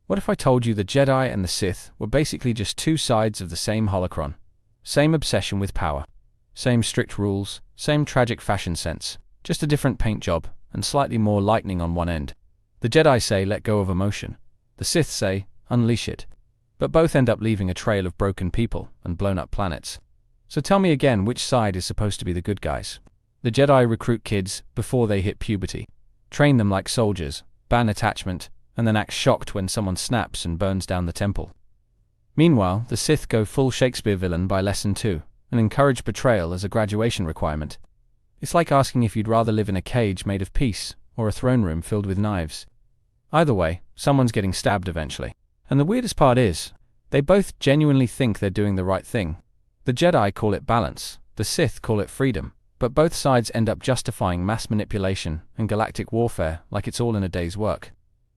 What if I told you the Jedi and the Sith were basically just two sides of the same holocron? Same obsession with power. Same strict rules, same tragic fashion sense, just a different paint job, and slightly more lightning on one end. The Jedi say let go of emotion. The Sith say unleash it. But both end up leaving a trail of broken people and blown up planets. So tell me again, which side is supposed to be the good guys? The Jedi recruit kids before they hit puberty, train them like soldiers, ban attachment, and then act shocked when someone snaps and burns down the temple. Meanwhile, the Sith go full Shakespeare villain by lesson 2, and encourage betrayal as a graduation requirement. It's like asking if you'd rather live in a cage made of peace, or a throne room filled with knives. Either way, someone's getting stabbed eventually. And the weirdest part is, they both genuinely think they're doing the right thing. The Jedi call it balance, the Sith call it freedom, but both sides end up justifying mass manipulation and galactic warfare like it's all in a day's work.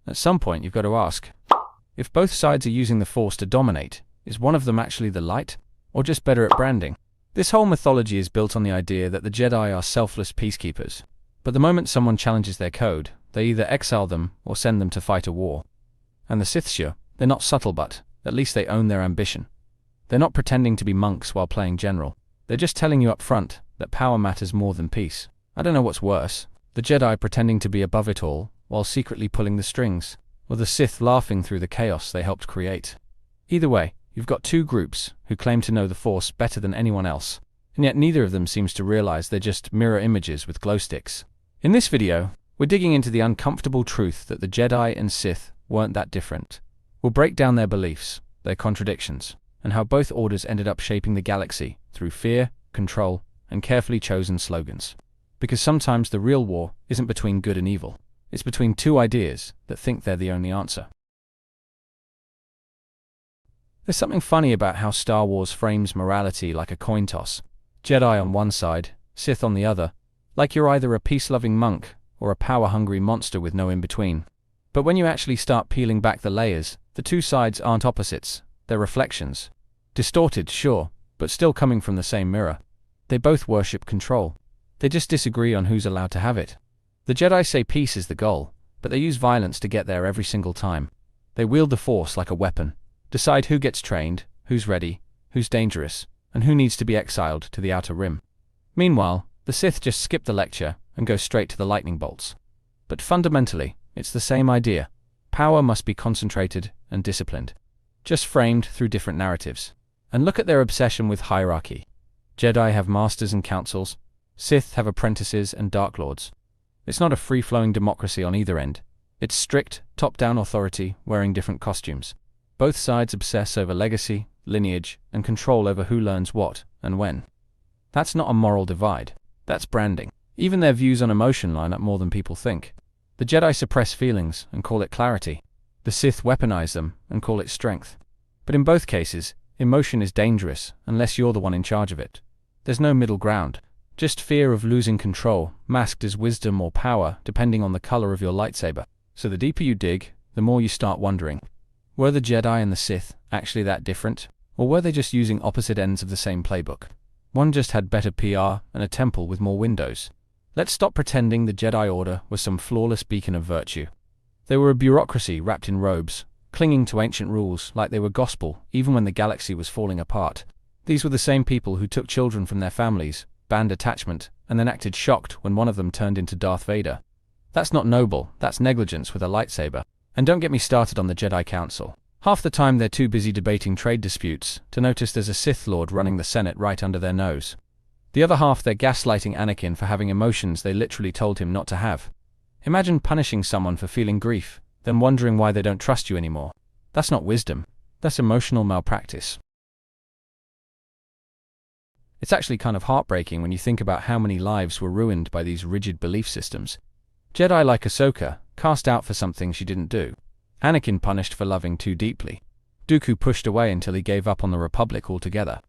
At some point you've got to ask, if both sides are using the Force to dominate, is one of them actually the light, or just better at branding? This whole mythology is built on the idea that the Jedi are selfless peacekeepers, but the moment someone challenges their code, they either exile them or send them to fight a war. And the Sith, sure, they're not subtle, but at least they own their ambition. They're not pretending to be monks while playing general. They're just telling you up front that power matters more than peace. I don't know what's worse, the Jedi pretending to be above it all while secretly pulling the strings, or the Sith laughing through the chaos they helped create. Either way, you've got two groups who claim to know the Force better than anyone else, and yet neither of them seems to realize they're just mirror images with glow sticks. In this video, we're digging into the uncomfortable truth that the Jedi and Sith weren't that different. We'll break down their beliefs, their contradictions, and how both orders ended up shaping the galaxy through fear, control, and carefully chosen slogans. Because sometimes the real war isn't between good and evil. It's between two ideas that think they're the only answer. There's something funny about how Star Wars frames morality like a coin toss. Jedi on one side, Sith on the other, like you're either a peace-loving monk or a power-hungry monster with no in-between. But when you actually start peeling back the layers, the two sides aren't opposites, they're reflections. Distorted, sure, but still coming from the same mirror. They both worship control. They just disagree on who's allowed to have it. The Jedi say peace is the goal, but they use violence to get there every single time. They wield the Force like a weapon, decide who gets trained, who's ready, who's dangerous, and who needs to be exiled to the Outer Rim. Meanwhile, the Sith just skip the lecture and go straight to the lightning bolts. But fundamentally, it's the same idea. Power must be concentrated and disciplined, just framed through different narratives. And look at their obsession with hierarchy. Jedi have masters and councils, Sith have apprentices and Dark Lords. It's not a free-flowing democracy on either end. It's strict, top-down authority wearing different costumes. Both sides obsess over legacy, lineage, and control over who learns what and when. That's not a moral divide. That's branding. Even their views on emotion line up more than people think. The Jedi suppress feelings and call it clarity. The Sith weaponize them and call it strength. But in both cases, emotion is dangerous unless you're the one in charge of it. There's no middle ground. Just fear of losing control, masked as wisdom or power depending on the color of your lightsaber. So the deeper you dig, the more you start wondering, were the Jedi and the Sith actually that different? Or were they just using opposite ends of the same playbook? One just had better PR and a temple with more windows. Let's stop pretending the Jedi Order was some flawless beacon of virtue. They were a bureaucracy wrapped in robes, clinging to ancient rules like they were gospel even when the galaxy was falling apart. These were the same people who took children from their families, banned attachment, and then acted shocked when one of them turned into Darth Vader. That's not noble, that's negligence with a lightsaber. And don't get me started on the Jedi Council. Half the time they're too busy debating trade disputes to notice there's a Sith Lord running the Senate right under their nose. The other half they're gaslighting Anakin for having emotions they literally told him not to have. Imagine punishing someone for feeling grief, then wondering why they don't trust you anymore. That's not wisdom, that's emotional malpractice. It's actually kind of heartbreaking when you think about how many lives were ruined by these rigid belief systems. Jedi like Ahsoka, cast out for something she didn't do. Anakin punished for loving too deeply. Dooku pushed away until he gave up on the Republic altogether.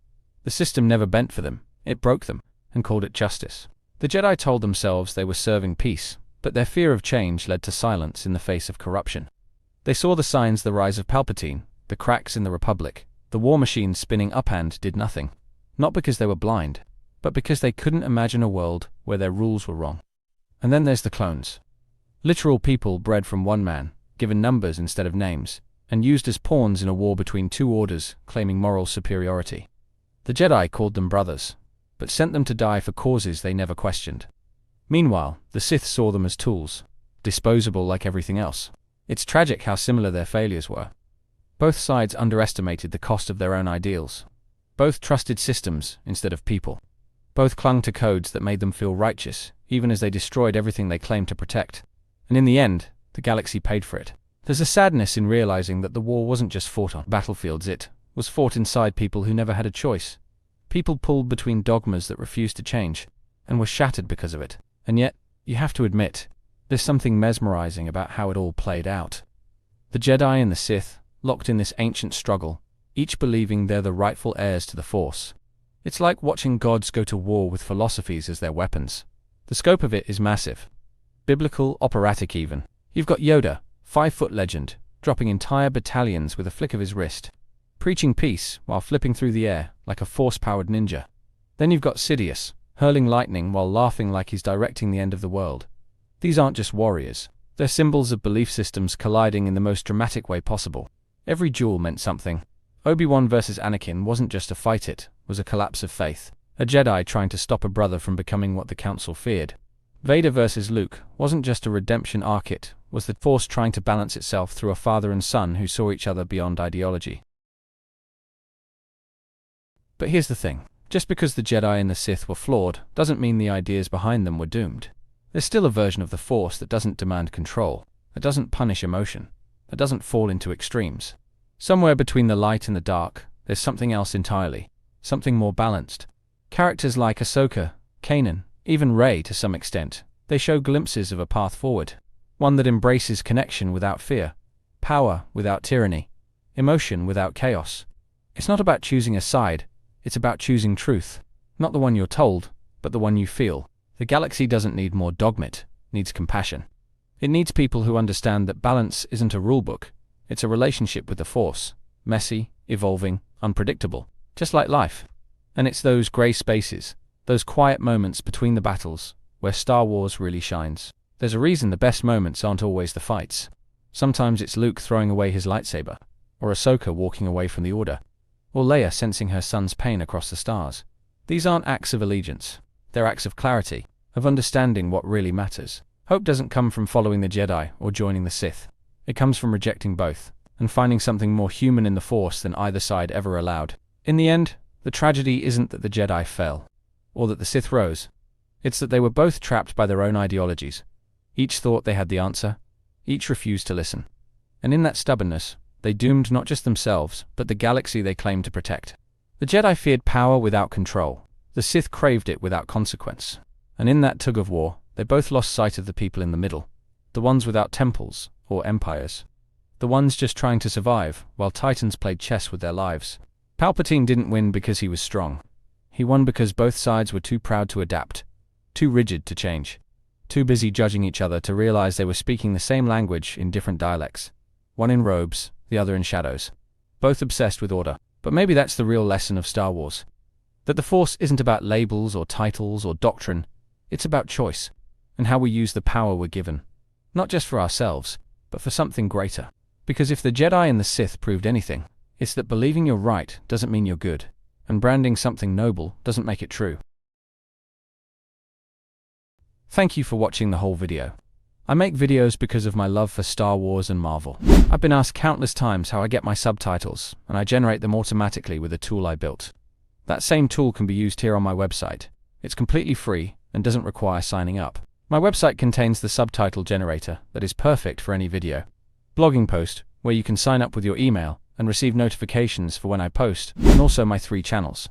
The system never bent for them, it broke them, and called it justice. The Jedi told themselves they were serving peace, but their fear of change led to silence in the face of corruption. They saw the signs: the rise of Palpatine, the cracks in the Republic, the war machine spinning uphand did nothing. Not because they were blind, but because they couldn't imagine a world where their rules were wrong. And then there's the clones. Literal people bred from one man, given numbers instead of names, and used as pawns in a war between two orders claiming moral superiority. The Jedi called them brothers, but sent them to die for causes they never questioned. Meanwhile, the Sith saw them as tools, disposable like everything else. It's tragic how similar their failures were. Both sides underestimated the cost of their own ideals. Both trusted systems instead of people. Both clung to codes that made them feel righteous, even as they destroyed everything they claimed to protect. And in the end, the galaxy paid for it. There's a sadness in realizing that the war wasn't just fought on battlefields, it was fought inside people who never had a choice. People pulled between dogmas that refused to change, and were shattered because of it. And yet, you have to admit, there's something mesmerizing about how it all played out. The Jedi and the Sith, locked in this ancient struggle, each believing they're the rightful heirs to the Force. It's like watching gods go to war with philosophies as their weapons. The scope of it is massive. Biblical, operatic even. You've got Yoda, 5-foot legend, dropping entire battalions with a flick of his wrist, preaching peace while flipping through the air like a force-powered ninja. Then you've got Sidious, hurling lightning while laughing like he's directing the end of the world. These aren't just warriors. They're symbols of belief systems colliding in the most dramatic way possible. Every duel meant something. Obi-Wan versus Anakin wasn't just a fight, it was a collapse of faith. A Jedi trying to stop a brother from becoming what the Council feared. Vader versus Luke wasn't just a redemption arc, it was the Force trying to balance itself through a father and son who saw each other beyond ideology. But here's the thing. Just because the Jedi and the Sith were flawed doesn't mean the ideas behind them were doomed. There's still a version of the Force that doesn't demand control, that doesn't punish emotion, that doesn't fall into extremes. Somewhere between the light and the dark, there's something else entirely, something more balanced. Characters like Ahsoka, Kanan, even Rey to some extent, they show glimpses of a path forward. One that embraces connection without fear, power without tyranny, emotion without chaos. It's not about choosing a side, it's about choosing truth. Not the one you're told, but the one you feel. The galaxy doesn't need more dogma, it needs compassion. It needs people who understand that balance isn't a rulebook, it's a relationship with the Force. Messy, evolving, unpredictable, just like life. And it's those grey spaces, those quiet moments between the battles, where Star Wars really shines. There's a reason the best moments aren't always the fights. Sometimes it's Luke throwing away his lightsaber, or Ahsoka walking away from the Order, or Leia sensing her son's pain across the stars. These aren't acts of allegiance. They're acts of clarity, of understanding what really matters. Hope doesn't come from following the Jedi or joining the Sith. It comes from rejecting both, and finding something more human in the Force than either side ever allowed. In the end, the tragedy isn't that the Jedi fell, or that the Sith rose. It's that they were both trapped by their own ideologies. Each thought they had the answer, each refused to listen. And in that stubbornness, they doomed not just themselves, but the galaxy they claimed to protect. The Jedi feared power without control. The Sith craved it without consequence. And in that tug of war, they both lost sight of the people in the middle. The ones without temples, or empires. The ones just trying to survive, while Titans played chess with their lives. Palpatine didn't win because he was strong. He won because both sides were too proud to adapt, too rigid to change, too busy judging each other to realize they were speaking the same language in different dialects. One in robes, the other in shadows. Both obsessed with order. But maybe that's the real lesson of Star Wars. That the Force isn't about labels or titles or doctrine. It's about choice, and how we use the power we're given. Not just for ourselves, but for something greater. Because if the Jedi and the Sith proved anything, it's that believing you're right doesn't mean you're good, and branding something noble doesn't make it true. Thank you for watching the whole video. I make videos because of my love for Star Wars and Marvel. I've been asked countless times how I get my subtitles, and I generate them automatically with a tool I built. That same tool can be used here on my website. It's completely free and doesn't require signing up. My website contains the subtitle generator that is perfect for any video. Blogging post, where you can sign up with your email and receive notifications for when I post, and also my 3 channels.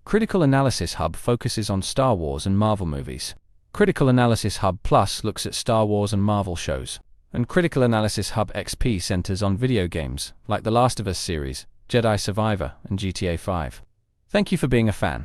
Critical Analysis Hub focuses on Star Wars and Marvel movies. Critical Analysis Hub Plus looks at Star Wars and Marvel shows. And Critical Analysis Hub XP centers on video games, like The Last of Us series, Jedi Survivor, and GTA 5. Thank you for being a fan.